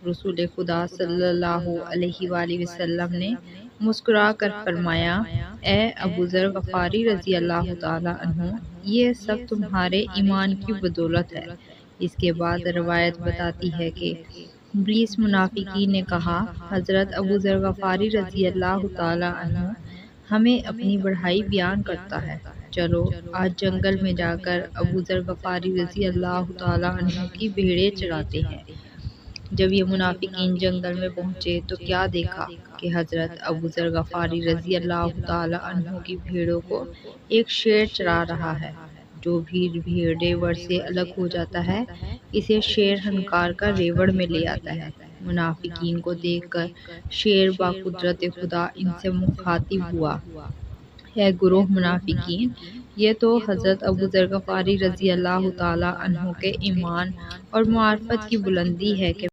रसूल खुदा सल्लल्लाहु अलैहि वसल्लम ने मुस्कुरा कर फरमाया, ए अबू ज़र गफ़ारी रज़ी अल्लाह ताला अन्हु, ये सब तुम्हारे ईमान की बदौलत है। इसके बाद रवायत बताती है कि 20 मुनाफिकीन ने कहा, हज़रत अबू ज़र गफ़ारी रज़ी अल्लाह ताला अन्हु हमें अपनी बढ़ाई बयान करता है, चलो आज जंगल में जाकर अबू ज़र गफ़ारी रज़ी अल्लाह ताला अन्हु की भेड़ें चराते हैं। जब ये मुनाफिकीन जंगल में पहुंचे तो क्या देखा कि हज़रत अबू ज़र गफ़ारी रज़ी अल्लाह ताला अन्हु की भेड़ों को एक शेर चरा रहा है। जो भी भेड़ रेवड़ से अलग हो जाता है, इसे शेर हनकार कर रेवड़ में ले आता है। मुनाफिकीन को देखकर शेर बाकुदरत खुदा इनसे मुखातिब हुआ, है गुरोह मुनाफिकीन, ये तो हज़रत अबू ज़र गफ़ारी रज़ी अल्लाह ताला अन्हु के ईमान और मार्फत की बुलंदी है कि